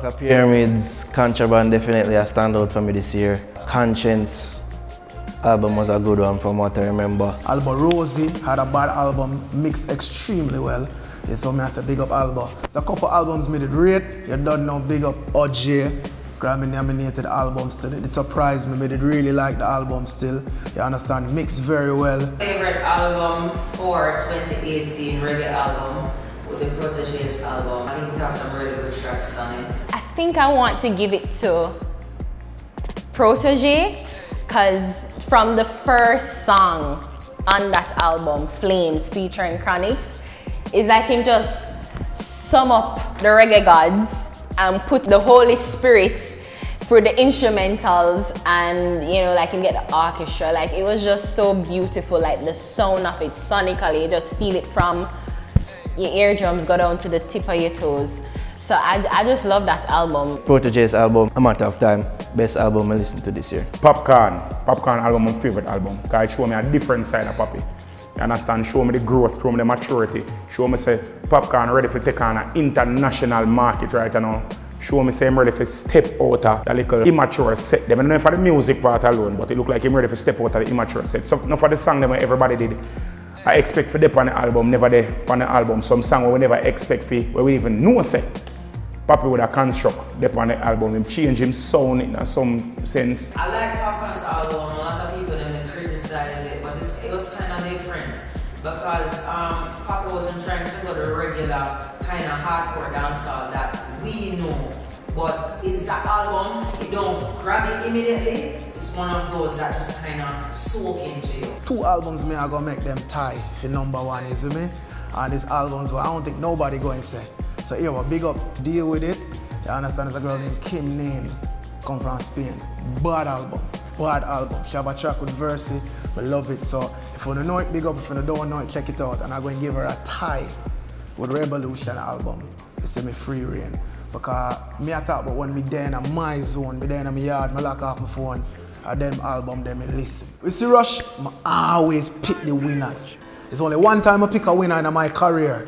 Black Pyramids, Contraband definitely a standout for me this year. Conscience album was a good one from what I remember. Alba Rosie had a bad album, mixed extremely well. So I say big up Alba. There's a couple albums made it rate. You don't know, big up OJ. Grammy nominated album still. It surprised me, did really like the album still. You understand, mixed very well. Favorite album for 2018 reggae album with the Proteges album. I think it has some really good tracks on it. I think I want to give it to Protege, because from the first song on that album, Flames featuring Chronic, it's like him just sum up the reggae gods and put the Holy Spirit through the instrumentals, and you know, like him get the orchestra. Like it was just so beautiful, like the sound of it sonically, you just feel it from your eardrums go down to the tip of your toes. So I just love that album. Protege's album, A Matter of Time, best album I listened to this year. Popcorn album, my favorite album, because it showed me a different side of Poppy. You understand? Show me the growth, show me the maturity. Show me say Popcorn ready for take on an international market right now. Show me say I'm ready for step out of that little immature set. Them. I don't know for the music part alone, but it look like I'm ready for step out of the immature set. So not for the song that everybody did. I expect for them on the album, never there on the album. Some song we never expect for, where we even know say Poppy would have construct them on the album. Him change him sound in some sense. I like Popcorn's album. A lot of people didn't criticize it, but it was kind of different because Poppy wasn't trying to go the regular kind of hardcore dancehall that we know. But it's an album, you don't grab it immediately. It's one of those that just kind of soak into you. Two albums me I gonna make them tie for #1, you see me? And these albums where I don't think nobody going to say. So here, a big up, deal with it. You understand, there's a girl named Kim Nane, come from Spain. Bad album, bad album. She have a track with Versi, we love it. So if you don't know it, big up. If you don't know it, check it out. And I'm going to give her a tie with Revolution album. You see me, Free Reign. Because me I talk about when me there in my zone, me there in my yard, me lock off my phone, and them album, them me listen. You see Rush, I always pick the winners. It's only one time I pick a winner in my career,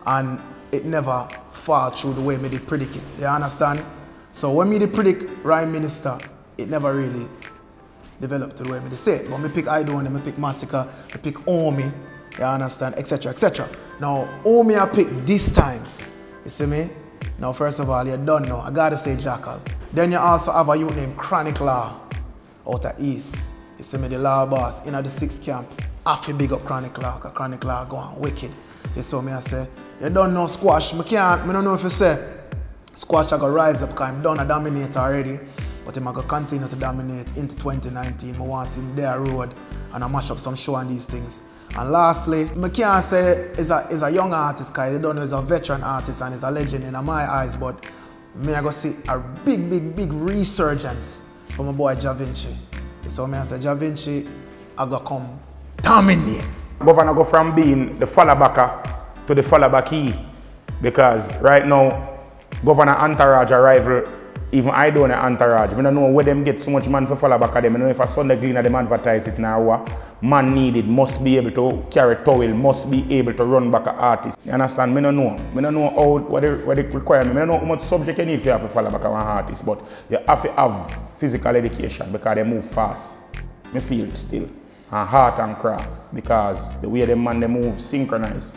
and it never fall through the way me did predict it. You understand? So when me did predict Rhyme Minister, it never really developed to the way me did say it. But me pick I Don't, me pick Massacre, me pick Omi, you understand, etc. etc. Now Omi I pick this time. You see me? Now first of all, you don't know, I gotta say Jackal. Then you also have a youth named Chronic Law out of East. You see me, the law boss in the 6th camp. I feel big up Chronic Law, because Chronic Law go on wicked. You saw me I say, you don't know Squash. I don't know if you say Squash I go rise up because I'm done a dominate already. But I'm going to continue to dominate into 2019. I want to see him there road and I mash up some show and these things. And lastly, I can't say he's a young artist because you don't know he's a veteran artist and he's a legend in my eyes, but I go see a big resurgence from my boy Ja Vinci. So I say Ja Vinci I go come dominate. Governor go from being the fallbacker to the fallbacky, because right now Governor Entourage arrival, even I don't know Entourage. I don't know where them get so much man for fallback at them. I don't know if a Sunday Cleaner them advertise it now. Man needed must be able to carry towel, must be able to run back an artist. You understand? I don't know. I don't know how, what they require me. I don't know how much subject you need for you to follow back an artist, but you have to have physical education because they move fast. I feel still. And heart and craft, because the way them man they move synchronized.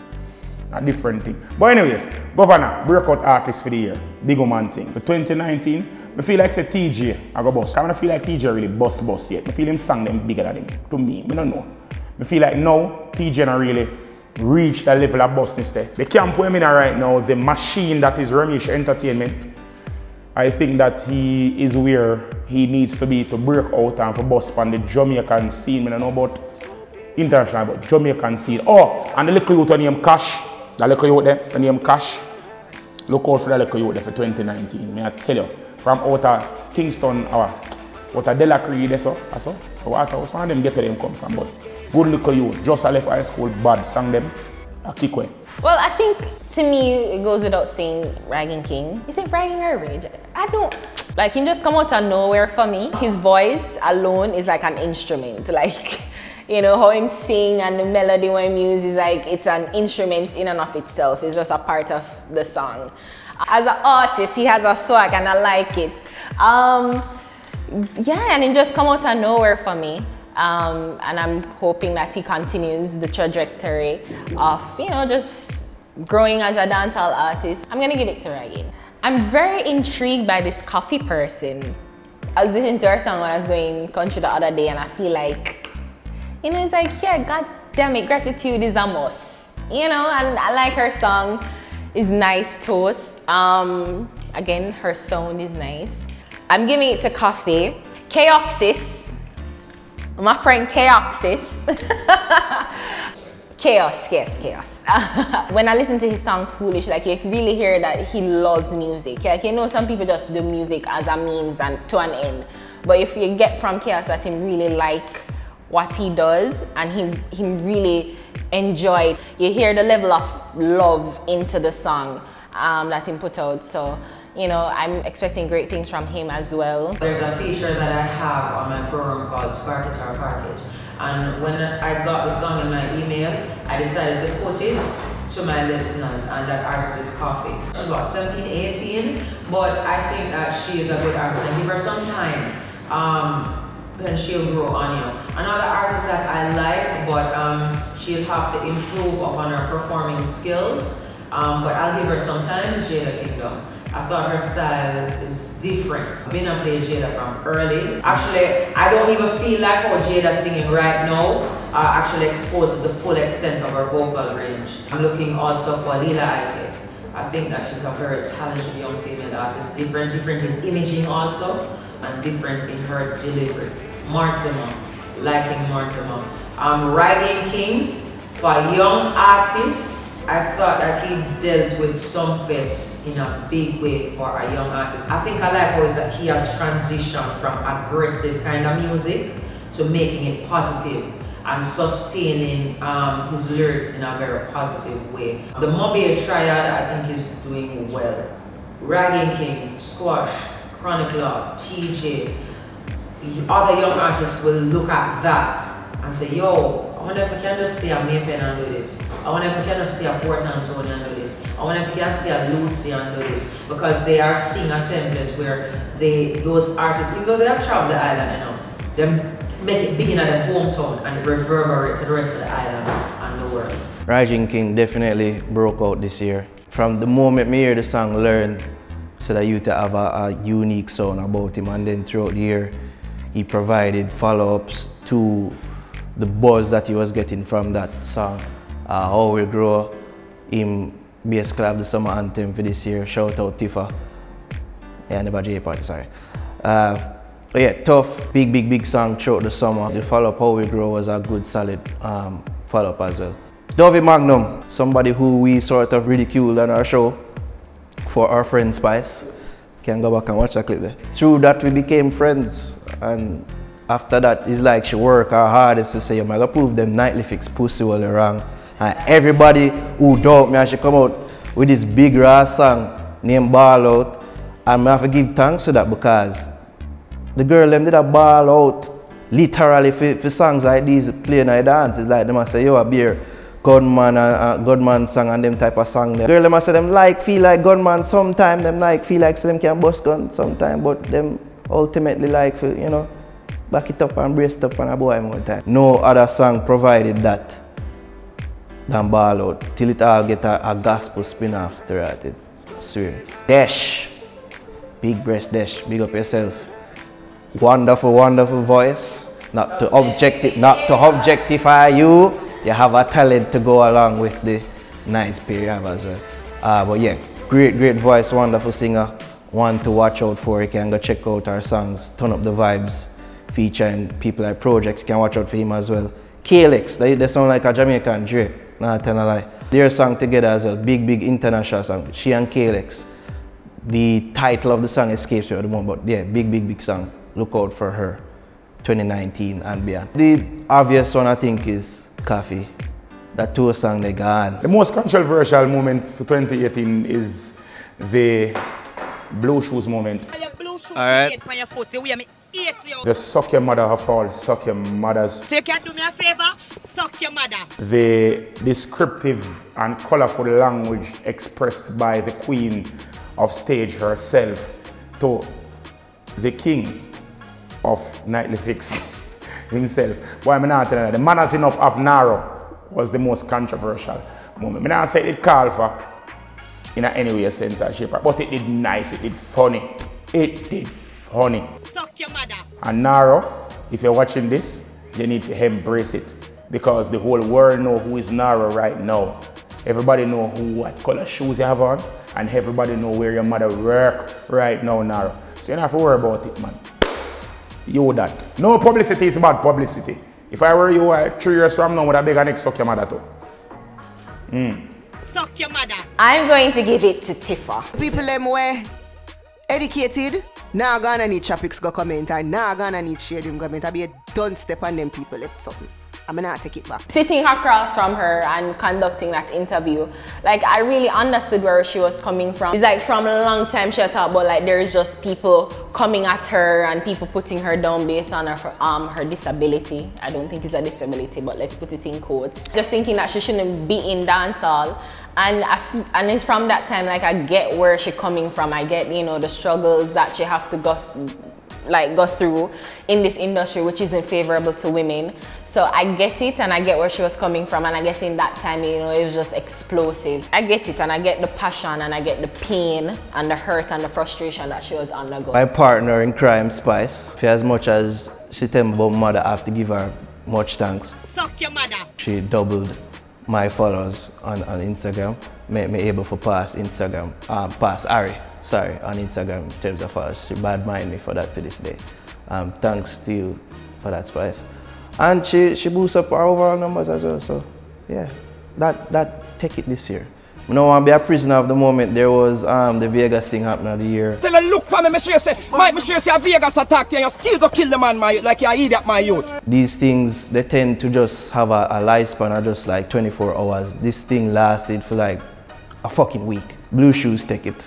A different thing. But anyways, Governor, breakout artist for the year. Big man thing. For 2019, I feel like say TJ I go bust. I don't feel like TJ really bust yet. I feel him sang them bigger than him. To me, I don't know. I feel like now TJ not really reached that level of bustness there. The camp where I'm in right now, the machine that is Ramesh Entertainment, I think that he is where he needs to be to break out and for bust on the Jamaican scene. I don't know about international, but Jamaican scene. Oh, and the little youth named Cash. The little youth there, the name Cash. Look out for the little youth there for 2019. May I tell you, from out of Kingston, out of Delacree, there so, one of them get to them come from, but good little youth, just left high school, bad, sang them, a kick way. Well, I think to me, it goes without saying Ragging King. Is it Ragging or Rage? I don't, like he just come out of nowhere for me. His voice alone is like an instrument. Like, You know, how him sing and the melody when him use is like, it's an instrument in and of itself. It's just a part of the song. As an artist, he has a swag and I like it. Yeah, and it just come out of nowhere for me. And I'm hoping that he continues the trajectory of, you know, just growing as a dancehall artist. I'm gonna give it to Ragging. I'm very intrigued by this Coffee person. I was listening to her song when I was going country the other day and I feel like, you know, it's like, yeah, God damn it, gratitude is a must. You know, and I like her song. It's nice toast. Again, her sound is nice. I'm giving it to Coffee. Chaoxis. My friend Chaoxis. Chaos, yes, chaos. When I listen to his song Foolish, like you can really hear that he loves music. Like, you know, some people just do music as a means and to an end. But if you get from Chaos that he really like what he does and he really enjoy it, you hear the level of love into the song that he put out. So, you know, I'm expecting great things from him as well. There's a feature that I have on my program called Spark Guitar Package. And when I got the song in my email, I decided to put it to my listeners, and that artist is Coffee. She's about 17, 18, but I think that she is a good artist and give her some time. Then she'll grow on you. Another artist that I like, but she'll have to improve upon her performing skills, but I'll give her some time, is Jada Kingdom. I thought her style is different. I've been and played Jada from early. Actually, I don't even feel like how Jada's singing right now actually exposes the full extent of her vocal range. I'm looking also for Lila Ike. I think that she's a very talented young female artist, different in imaging also, and different in her delivery. Mortimer, liking Mortimer. Ragging King, for young artists, I thought that he dealt with Sumfest in a big way for a young artist. I think I like how he has transitioned from aggressive kind of music to making it positive and sustaining his lyrics in a very positive way. The Mobile Triad, I think, is doing well. Ragging King, Squash, Chronicler, TJ, other young artists will look at that and say, yo, I wonder if we can just stay at Maypen and do this. I wonder if we can just stay at Port Antonio and do this. I wonder if we can stay at Lucy and do this. Because they are seeing a template where those artists, even though they have traveled the island, you know, they make it begin at their hometown and reverberate to the rest of the island and the world. Ragging King definitely broke out this year. From the moment me hear the song Learn, so that you to have a unique sound about him, and then throughout the year, he provided follow-ups to the buzz that he was getting from that song. How We Grow, him basically have the summer anthem for this year. Shout out Tifa. Yeah, never J party, sorry. But yeah, tough, big song throughout the summer. The follow-up How We Grow was a good, solid follow-up as well. Dovey Magnum, somebody who we sort of ridiculed on our show for our friend Spice. Can go back and watch that clip there. Through that we became friends, and after that it's like she worked her hardest to say, I'm gonna prove them Nightly Fix pussy all around. And everybody who doubt me, and she come out with this big raw song named Ball Out, and I have to give thanks to that, because the girl them did a ball out literally for songs like these playing at dance. It's like them say, yo, a beer Gunman song and them type of song there. Girl them say them like feel like Gunman sometime, them like feel like so them can bust gun sometime, but them ultimately like for, you know, back it up and brace it up on a boy more time. No other song provided that than Ball Out, till it all get a gospel spin after that, I swear. Desh, big breast Desh, big up yourself. Wonderful voice, not to objectify you. You have a talent to go along with the nice pair you have as well. But yeah, great voice, wonderful singer. One to watch out for. You can go check out our songs, Turn Up the Vibes, featuring people like Projects. You can watch out for him as well. Kalex, they sound like a Jamaican Dre, not telling a lie. Their song together as well, big international song. She and Kalex. The title of the song escapes me at the moment, but yeah, big song. Look out for her, 2019 and beyond. The obvious one I think is Coffee. That tour song they got. The most controversial moment for 2018 is the Blue Shoes moment. Alright. hate you. The suck your mother of all suck your mothers. So you can do me a favor? Suck your mother. The descriptive and colorful language expressed by the queen of stage herself to the king of Nightly Fix himself. Why am I not telling you? The manners enough of Naro was the most controversial moment. I not say it called for in any way, sense or shape, but it did nice, it did funny. It did funny. Suck your mother. And Naro, if you're watching this, you need to embrace it because the whole world know who is Naro right now. Everybody know what color shoes you have on and everybody know where your mother work right now, Naro. So you don't have to worry about it, man. You that. No publicity is bad publicity. If I were you 3 years from now, would I beg a next suck your mother too? Suck your mother. I'm going to give it to Tifa. People them were educated, now gonna need traffics go comment and now gonna need share them comment. I be a don't step on them people left something. I'm gonna take it back. Sitting across from her and conducting that interview, like I really understood where she was coming from. It's like from a long time she talked about like there's just people coming at her and people putting her down based on her disability. I don't think it's a disability, but let's put it in quotes. Just thinking that she shouldn't be in dancehall. And it's from that time like I get where she's coming from. I get, you know, the struggles that she have to go through in this industry, which isn't favorable to women. So I get it and I get where she was coming from, and I guess in that time, you know, it was just explosive. I get it and I get the passion and I get the pain and the hurt and the frustration that she was undergoing. My partner in crime, Spice, for as much as she tell me about mother, I have to give her much thanks. Suck your mother. She doubled my followers on Instagram, made me able to pass Instagram, pass Ari, sorry, on Instagram in terms of followers. She bad mind me for that to this day. Thanks to you for that, Spice. And she boosts up our overall numbers as well, so yeah, that take it this year. I don't want to be a prisoner of the moment. There was the Vegas thing happening of the year. Tell her look for me, sure say, Mike, sure say a Vegas attack and you still go kill the man, like you idiot, my youth. These things, they tend to just have a lifespan of just like 24 hours. This thing lasted for like a fucking week. Blue Shoes take it.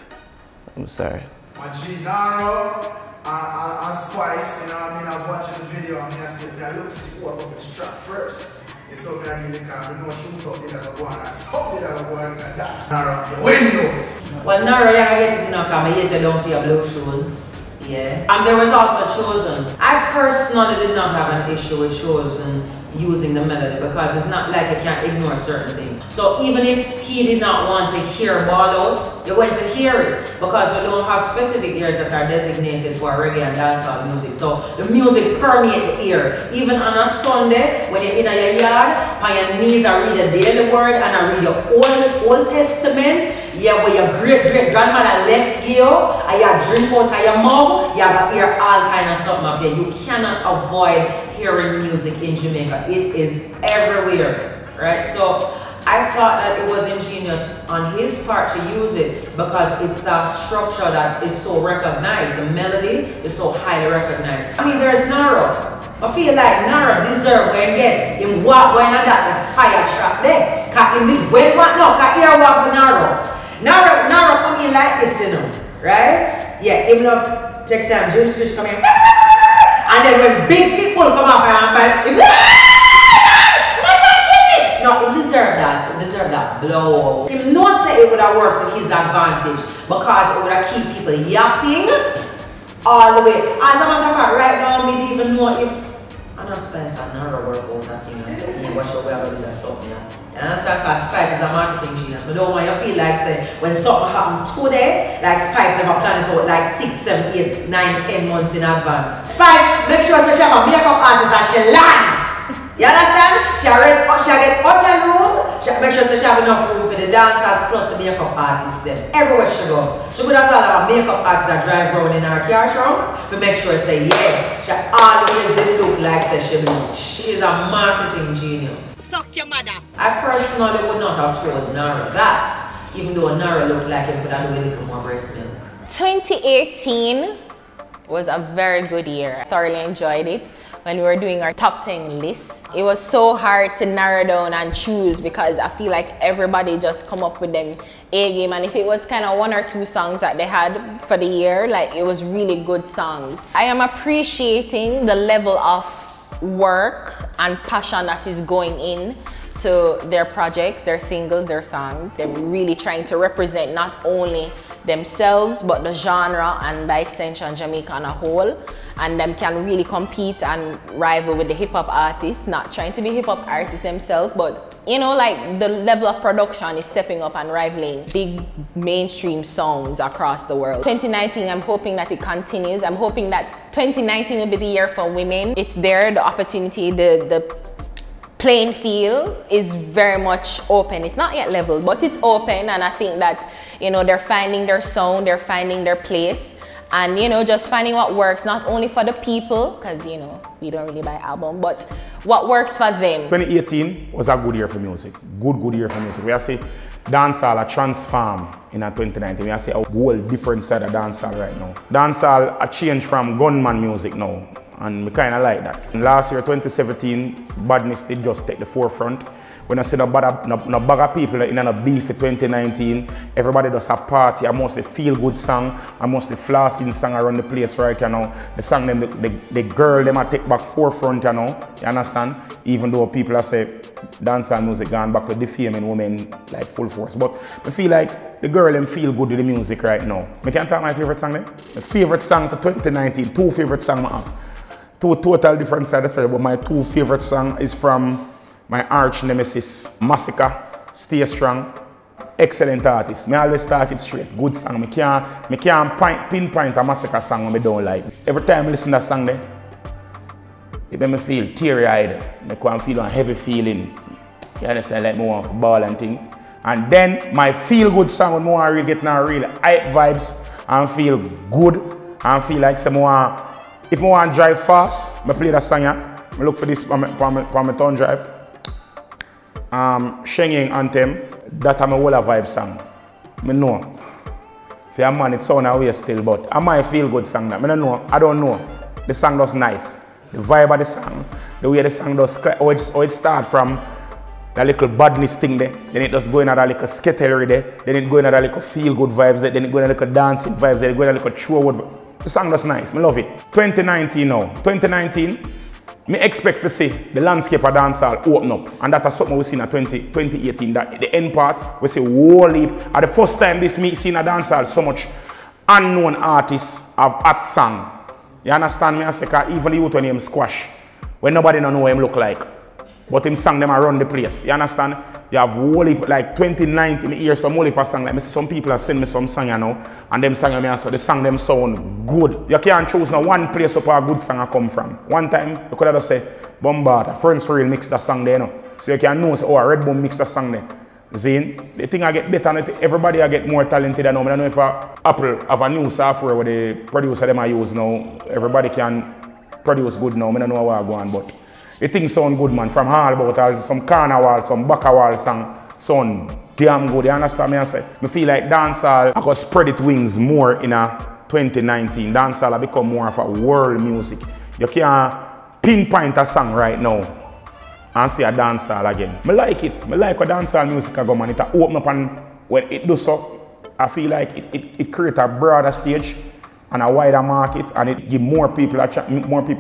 I'm sorry. My G Naro and Spice, you know what I mean? I was watching the video and I said, I look to see what of the strap first. It's so many in the car, we know she thought they never go on and something never go on like that. Naro, you win those. Well, Naro, yeah, I get it now, because I hate you down to your Blue Shoes. Yeah. And there was also Chosen. I personally did not have an issue with Chosen using the melody because it's not like I can't ignore certain things. So even if he did not want to hear ball out, you're going to hear it because we don't have specific ears that are designated for reggae and dancehall music. So the music permeates the ear. Even on a Sunday, when you're in your yard, on your knees, I read the daily word and I read your Old Testament. Yeah, where your great-great-grandmother left you, and you drink out of your mouth, you have to hear all kind of something up there. You cannot avoid hearing music in Jamaica. It is everywhere, right? So I thought that it was ingenious on his part to use it because it's a structure that is so recognized. The melody is so highly recognized. I mean, there's Naro. I feel like Naro deserve where he gets. Him walk when and that the fire trap there. Cause in the when what no, cause here walk the Naro. Naro come in like this, you know, right? Yeah, even though take time, James Fish come in. And then when big people come up and fight, no, he deserved that. He deserved that blow. He knows say it would have worked to his advantage because it would have keep people yapping all the way. As a matter of fact, right now, we don't even know if I know Spice and Naro work out that thing. I said, yeah, watch out, we're going to do that something. And that's because Spice is a marketing genius. We don't want you to feel like say when something happened today, like Spice never planned it out like 6, 7, 8, 9, 10 months in advance. Spice, make sure so she have a makeup artist and she land. You understand? She get hotel room, she make sure so she have enough room for the dancers plus the makeup artists then. Everywhere she go. She would have thought of a makeup artist that drive around in her car trunk to make sure say yeah, she always did look like say she do. She's a marketing genius. Suck your mother. I personally would not have told Naro that, even though Naro looked like it could have done a little more breast milk. 2018 was a very good year. I thoroughly enjoyed it. when we were doing our top 10 lists. It was so hard to narrow down and choose because I feel like everybody just come up with them A game, and if it was kind of 1 or 2 songs that they had for the year, like it was really good songs. I am appreciating the level of work and passion that is going in to their projects, their singles, their songs. They're really trying to represent not only themselves but the genre and by extension Jamaica on a whole, and them can really compete and rival with the hip-hop artists, not trying to be hip-hop artists themselves, but you know, like the level of production is stepping up and rivaling big mainstream sounds across the world. 2019, I'm hoping that it continues. I'm hoping that 2019 will be the year for women. It's there, the opportunity, the playing field is very much open. It's not yet level, but it's open, and I think that, you know, they're finding their sound, they're finding their place, and you know, just finding what works not only for the people, because you know, we don't really buy album, but what works for them. 2018 was a good year for music. Good year for music. We have to say dancehall a transform in 2019. We have to say a whole different side of dancehall right now. Dancehall a change from gunman music now, and we kind of like that. Last year, 2017, badness did just take the forefront. When I say no bag of people in a beef for 2019, everybody does a party, a mostly feel-good song, a mostly flossing song around the place right now. The song them, the girl them a take back forefront, you know, you understand? Even though people are say dancehall music gone back to defaming women like full force. But I feel like the girl them feel good with the music right now. I can talk my favorite song then? The favorite song for 2019, 2 favorite songs I have. 2 total different sides, but my 2 favorite songs is from my arch nemesis, Massacre, Stay Strong, excellent artist. I always talk it straight, good song. I can't pinpoint a Massacre song I don't like. Every time I listen to that song, it makes me feel teary-eyed. I feel a heavy feeling. You understand, like I want to ball and thing. And then my feel-good song when I really get now real hype vibes and feel good and feel like someone. If I want to drive fast, I play that song. I look for this on my tongue drive. Shenging Anthem, that's my whole vibe song. I know. For a man, it sounds away still, but I might feel good song. I don't know. The song does nice. The vibe of the song, the way the song does, how it starts from that little badness thing there, then it just go into that little skittery there, then it go into that little feel good vibes there, then it go into little dancing vibes there, then it go into little true wood. The song was nice, I love it. 2019 now. 2019, I expect to see the landscape of dancehall open up. And that's something we see in 2018. That the end part, we see whole heap. At the first time this me see in a dancehall, so much unknown artists have hot song. You understand me? I say, even the youth when him squash, when nobody don't know what him look like. But him song them around the place. You understand? You have whole heap, like 2019, I hear some whole heap of song. Like some people have sent me some song, you know, and them song me so the song them sound good. You can't choose now one place up a good song come from. One time you could have just say Bombata, Friends Real mix that song there, you know. So you can know say, oh, Red Boom mix that song there. Zine, the thing I get better and everybody I get more talented now. I don't know if Apple have a new software where the producer them I use now. Everybody can produce good now. I don't know how I go on, but the thing sound good, man. From all about some carnival, some bacawal song, sound damn good. You understand me? I say, I feel like dancehall I could spread its wings more in a 2019. Dancehall have become more of a world music. You can't pinpoint a song right now and see a dancehall again. I like it. I like what dancehall music go, man. It open up, and when it does so, I feel like it creates a broader stage and a wider market, and it gives more people a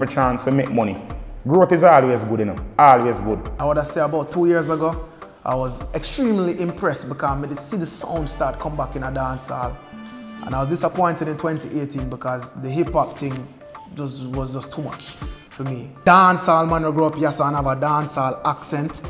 chance to make money. Growth is always good, you know, always good. I would say about 2 years ago, I was extremely impressed because I see the sound start come back in a dancehall. And I was disappointed in 2018 because the hip hop thing was just too much for me. Dancehall man who grew up yes and have a dancehall accent.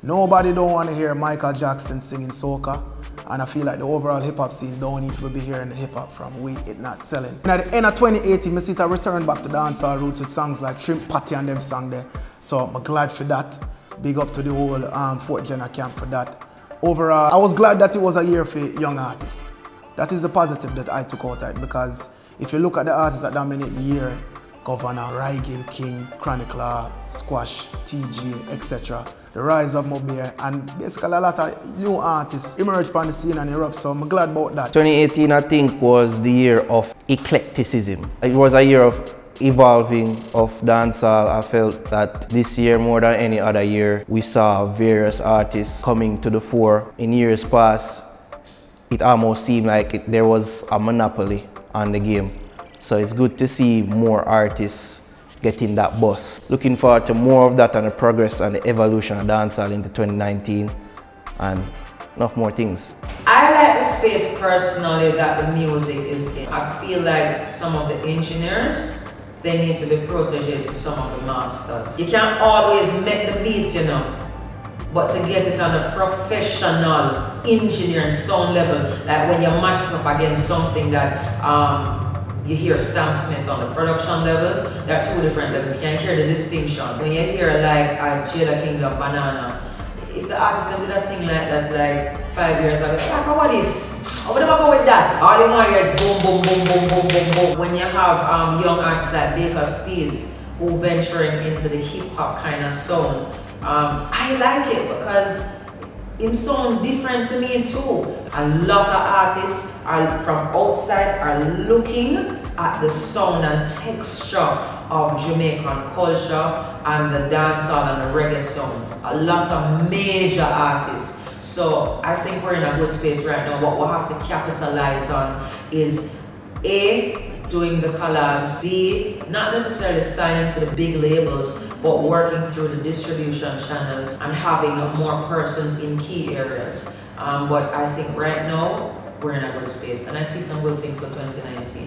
Nobody don't want to hear Michael Jackson singing soca. And I feel like the overall hip hop scene don't need to be hearing hip hop from we it not selling. And at the end of 2018, I see it return back to dancehall roots with songs like Shrimp Patty and them song there. So I'm glad for that. Big up to the whole Fort Jenner camp for that. Overall, I was glad that it was a year for young artists. That is the positive that I took out of it, because if you look at the artists that dominate the year, Governor, Rygin, King, Chronicler, Squash, TG, etc. The rise of Mobile, and basically a lot of new artists emerged on the scene and erupt, so I'm glad about that. 2018 I think was the year of eclecticism. It was a year of evolving of dancehall, I felt that this year more than any other year, we saw various artists coming to the fore. In years past, it almost seemed like there was a monopoly on the game. So it's good to see more artists getting that buzz. Looking forward to more of that and the progress and the evolution of dancehall into 2019 and enough more things. I like the space personally that the music is in. I feel like some of the engineers, they need to be proteges to some of the masters. You can't always make the beats, you know, but to get it on a professional engineering sound level, like when you mash it up against something that you hear Sam Smith on the production levels, there are two different levels. You can hear the distinction. When you hear like Jada Kingdom, Banana, if the artist them did a sing like that like 5 years ago, like, what is? I would never go with that. All you want to hear is boom, boom, boom, boom, boom, boom, boom. When you have young artists like Baker Steels who venturing into the hip hop kind of sound, I like it because it sounds different to me too. A lot of artists are from outside are looking at the sound and texture of Jamaican culture and the dancehall and the reggae sounds. A lot of major artists. So I think we're in a good space right now. What we'll have to capitalize on is A, doing the collabs, B, not necessarily signing to the big labels, but working through the distribution channels and having more persons in key areas. But I think right now, we're in a good space and I see some good things for 2019.